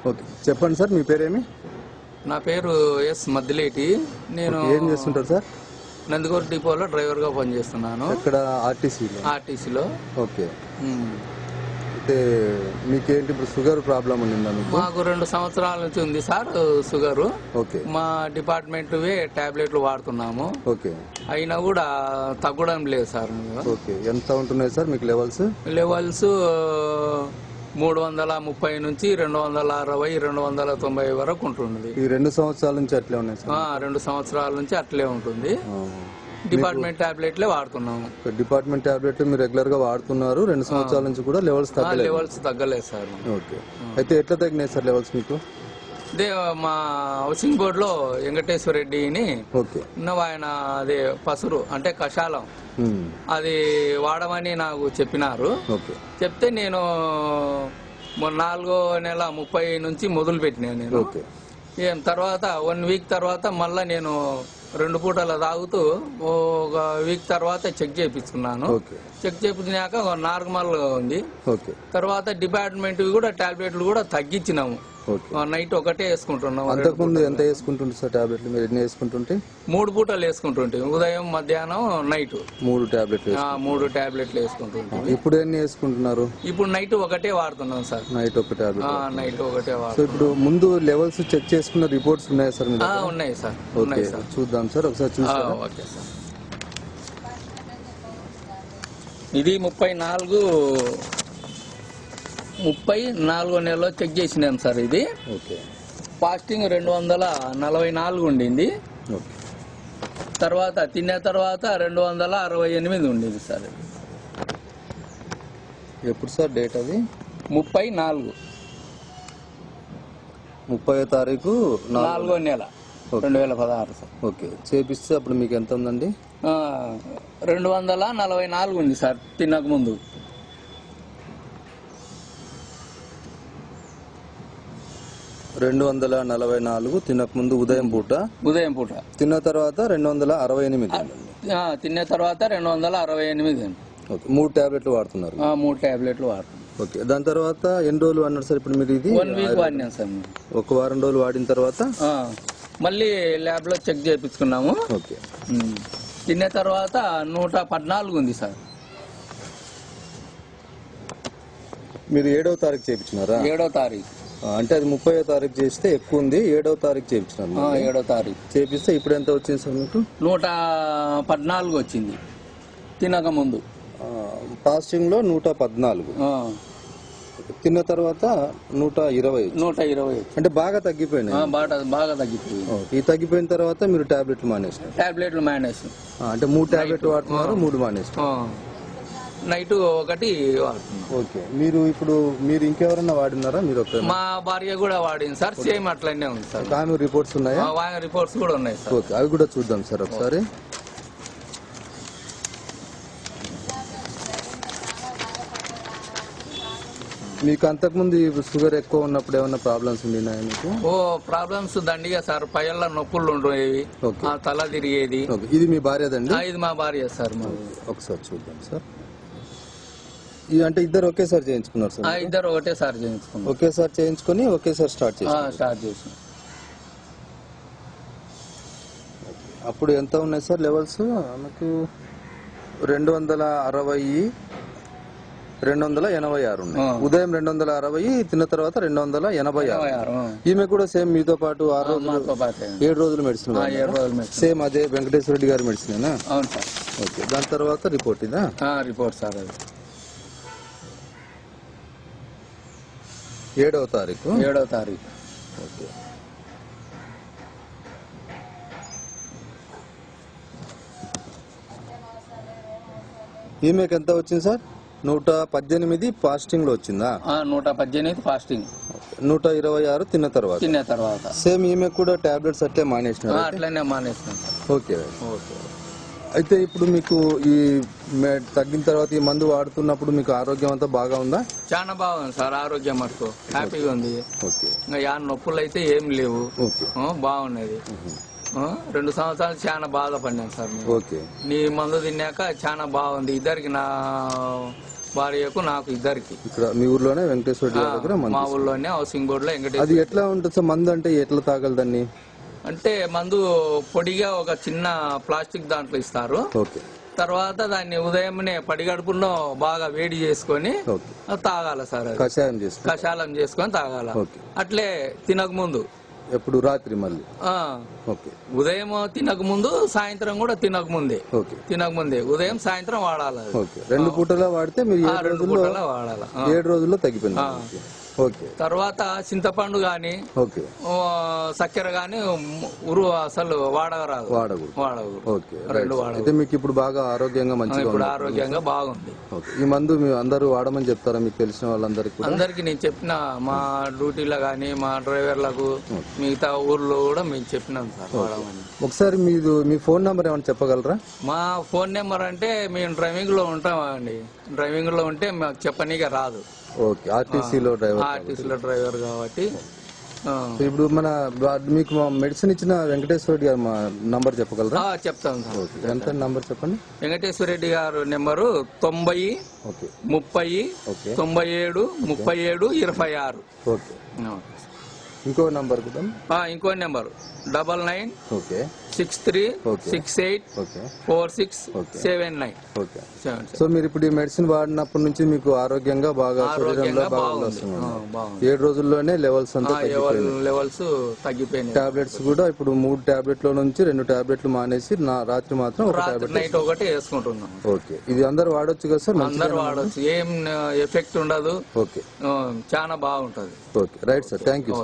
Okay, చెప్పండి sir, మీ పేరేమి? నా పేరు ఎస్ మద్దిలేటి. నేను ఏం చేస్తుంటారు సార్? నందిగూరు డిపోలో డ్రైవర్గా పనిచేస్తున్నాను. ఇక్కడ ఆర్టీసీలో. ఓకే, అయితే మీకేంటి ఇప్పుడు షుగర్ ప్రాబ్లం ఉండిందా మీకు? మాకు 2 సంవత్సరాల నుంచి ఉంది సార్ షుగరు. ఓకే, మా డిపార్ట్మెంట్వే టాబ్లెట్లు వాడుతున్నాము. ఓకే, అయినా కూడా తగ్గడం లేదు సార్. ఓకే, ఎంత ఉంటున్నాయి సార్ మీకు లెవెల్స్? 330 నుంచి 260, 290 వరకు ఉంటుంది. ఈ 2 సంవత్సరాల నుంచి అట్లే ఉన్నాయి సార్? 2 సంవత్సరాల నుంచి అట్లే ఉంటుంది. డిపార్ట్మెంట్ టాబ్లెట్లే వాడుతున్నాము. డిపార్ట్మెంట్ టాబ్లెట్ మీరు రెగ్యులర్ గా వాడుతున్నారు. 2 సంవత్సరాల నుంచి కూడా లెవెల్స్ తగ్గలేదు సార్. ఓకే, అయితే ఎట్లా తగ్గినాయి సార్ లెవెల్స్ మీకు? అదే మా హౌసింగ్ బోర్డు లో వెంకటేశ్వర రెడ్డిని ఆయన అదే పసురు అంటే కషాలం అది వాడమని నాకు చెప్పినారు. చెప్తే నేను 4వ నెల 30 నుంచి మొదలు పెట్టినాను నేను. తర్వాత 1 వీక్ తర్వాత మళ్ళా నేను 2 పూటల తాగుతూ ఒక వీక్ తర్వాత చెక్ చేయించుకున్నాను. చెక్ చేయించాక నార్మల్ గా ఉంది. తర్వాత డిపార్ట్మెంట్ కూడా టాబ్లెట్లు కూడా తగ్గించినాము. నైట్ ఒకటే వేసుకుంటున్నాం. అంతకుముందు ఎంత వేసుకుంటుంటే సార్ టాబ్లెట్లు? మీరు ఎన్ని వేసుకుంటుంటే? 3 పూటలు వేసుకుంటుంటే, ఉదయం మధ్యాహ్నం నైట్ 3 టాబ్లెట్లు. 3 టాబ్లెట్లు వేసుకుంటుంటాం. ఇప్పుడు ఎన్ని వేసుకుంటున్నారు? ఇప్పుడు నైట్ ఒకటే వాడుతున్నాం సార్. నైట్ ఒక టాబ్లెట్. నైట్ ఒకటే వాడుతున్నాం. ఇప్పుడు ముందు లెవెల్స్ చెక్ చేసుకున్న రిపోర్ట్స్ ఉన్నాయా సార్? ఉన్నాయి సార్. ఉన్నాయి సార్, చూద్దాం సార్ ఒకసారి. చూసారా? Okay sir. ఇది 34వ నెలలో చెక్ చేసినాం సార్. ఇది ఫాస్టింగ్ 244 ఉండింది. తర్వాత తిన్న తర్వాత 268 ఉండింది సార్. ఎప్పుడు సార్ డేట్? అది 30వ తారీఖు 4వ నెల 2016 సార్. ఓకే, చేపిస్తే అప్పుడు మీకు ఎంత ఉందండి? 244 ఉంది సార్ తినక ముందు. 244 తినక ముందు ఉదయం పూట. తిన్న తర్వాత 268. తిన్న తర్వాత 268. ఓకే, 3 టాబ్లెట్లు వాడుతున్నారు? 3 టాబ్లెట్లు వాడుతున్నారు. ఓకే, దాని తర్వాత ఎన్ని రోజులు వాడినారు సార్ ఇప్పుడు మీరు? ఇది 1 వీక్ వాడినాం సార్. 1 వారం రోజులు వాడిన తర్వాత మళ్ళీ ల్యాబ్ లో చెక్ చేయించుకున్నాము. ఓకే, తిన్న తర్వాత 114 ఉంది సార్. మీరు 7వ తారీఖు చేయించినారా? 7వ తారీఖు. అంటే అది 30వ తారీఖు చేస్తే ఎక్కువ ఉంది. 7వ తారీఖు చేయించినారు. 7వ తారీఖు చేపిస్తే ఇప్పుడు ఎంత వచ్చింది సార్ మీకు? 114 వచ్చింది తినక ముందు. ఫాస్టింగ్ లో 114, తిన్న తర్వాత 120. అంటే బాగా తగ్గిపోయినాయి. బాగా తగ్గిపోయింది. ఈ తగ్గిపోయిన తర్వాత మీరు టాబ్లెట్లు మానేసారు? అంటే 3 టాబ్లెట్లు వాడుతున్నారు, 3 మానేసారు. నైట్ ఒకటి వాడుతున్నాం. ఓకే, మీరు ఇంకెవరన్నా వాడినారా? మీరు మా భార్య కూడా వాడింది సార్. సేమ్ అట్లనే ఉంది సార్. ఆమె రిపోర్ట్స్ ఉన్నాయా? రిపోర్ట్స్ కూడా ఉన్నాయి సార్. ఓకే, అవి కూడా చూద్దాం సార్ ఒకసారి. మీకు అంతకుముందు షుగర్ ఎక్కువ ఉన్నప్పుడు ఏమన్నా ప్రాబ్లమ్స్ ఉన్నాయా మీకు? ప్రాబ్లమ్స్ దండిగా సార్. పైళ్ళ నొప్పులు ఉండేవి, తల తిరిగేది. ఇది మీ భార్యదండి? ఇది మా భార్య సార్. ఒకసారి చూద్దాం సార్. అంటే ఇద్దరు ఒకేసారి చేయించుకున్నారు సార్? ఇద్దరు ఒకటేసారి చేయించుకున్నారు. ఒకేసారి చేయించుకొని ఒకేసారి స్టార్ట్ చేసాం. అప్పుడు ఎంత ఉన్నాయి సార్ లెవెల్స్? మనకు 260, 286 ఉన్నాయి. ఉదయం 260, తిన్న తర్వాత 286. ఈమె కూడా సేమ్ మీతో పాటు 7 రోజులు మెడిసిన్. సేమ్ అదే వెంకటేశ్వర రెడ్డి గారి మెడిసిన్? అవును సార్. ఓకే, దాని తర్వాత రిపోర్ట్ ఇదా? Report sir. అది 7వ తారీఖు. ఓకే, ఈమెకి ఎంత వచ్చింది సార్? 118 ఫాస్టింగ్ లో వచ్చిందా? 118 ఫాస్టింగ్. 126 తిన్న తర్వాత. సేమ్ ఈమె కూడా టాబ్లెట్స్ అట్లే మానేసినారు? అట్లనే మానేసినాం. ఓకే, అయితే ఇప్పుడు మీకు ఈ తగ్గిన తర్వాత ఈ మందు వాడుతున్నప్పుడు మీకు ఆరోగ్యం అంతా బాగా ఉందా? చాలా బాగుంది సార్. ఆరోగ్యం మటుకు హ్యాపీగా ఉంది. ఇంకా నొప్పులు అయితే ఏం లేవు. బాగున్నది. 2 సంవత్సరాలు చాలా బాధపడినాను సార్. నీ మందు తిన్నాక చాలా బాగుంది. ఇద్దరికి భార్యకు నాకు ఇద్దరికి. ఇక్కడ మీ ఊర్లోనే వెంకటేశ్వర రెడ్డి గారి దగ్గర మా ఊర్లోనే హౌసింగ్ బోర్డు లో వెంకటేశ్వర. అది ఎట్లా ఉంటుంది సార్ మందు అంటే ఎట్లా తాగాలి దాన్ని? అంటే మందు పొడిగా ఒక చిన్న ప్లాస్టిక్ దాంట్లో ఇస్తారు. ఓకే. తర్వాత దాన్ని ఉదయంనే పడిగడుపులో బాగా వేడి చేసుకొని తాగాల సార్. కషాయం చేసుకొని తాగాల. అట్లే తినక ముందు. ఎప్పుడు రాత్రి మళ్ళీ ఉదయం తినక ముందు, సాయంత్రం కూడా తినక ముందే ఉదయం సాయంత్రం వాడాలి. 2 పూటలా వాడితే మీరు 2 పూటలా వాడాలి. 7 రోజుల్లో తగ్గిపోయింది. తర్వాత చింతపండు గాని చక్కెర గాని అసలు వాడరాదు. అయితే మీకు ఇప్పుడు బాగా ఆరోగ్యంగా మంచిగా ఆరోగ్యంగా బాగుంది. ఈ మందు అందరూ వాడమని చెప్తారా మీకు తెలిసిన వాళ్ళందరికీ? అందరికి నేను చెప్పిన, మా డ్యూటీలో గాని మా డ్రైవర్లకు మిగతా ఊర్లో కూడా మేము చెప్పినాం సార్ వాడమని. ఒకసారి మీ ఫోన్ నెంబర్ ఏమైనా చెప్పగలరా? మా ఫోన్ నెంబర్ అంటే మేము డ్రైవింగ్ లో ఉంటామండి. డ్రైవింగ్ లో ఉంటే మాకు చెప్పనీగా రాదు. ఓకే. ఆర్టీసీలో డ్రైవర్ కాబట్టి. ఇప్పుడు మీకు మెడిసిన్ ఇచ్చిన వెంకటేశ్వర రెడ్డి గారు నంబర్ చెప్పగలరా? చెప్తాను సార్. ఎంత నంబర్ చెప్పండి. వెంకటేశ్వర రెడ్డి గారు నెంబరు 90 30 97 37 26. ఓకే. ఇంకో నంబర్ కూడా? ఇంకో నెంబర్ 99 63 68 46 79. సో మీరు ఇప్పుడు ఈ మెడిసిన్ వాడినప్పటి నుంచి మీకు ఆరోగ్యంగా బాగా 7 రోజుల్లోనే లెవెల్స్ తగ్గిపోయినాయి. టాబ్లెట్స్ కూడా ఇప్పుడు 3 టాబ్లెట్ల నుంచి 2 టాబ్లెట్లు మానేసి రాత్రి మాత్రం నైట్ ఒకటి వేసుకుంటున్నాం. ఓకే. ఇది అందరు వాడొచ్చు కదా సార్? అందరు వాడొచ్చు, ఏం ఎఫెక్ట్ ఉండదు. ఓకే. చాలా బాగుంటది. Okay. Right sir, thank you.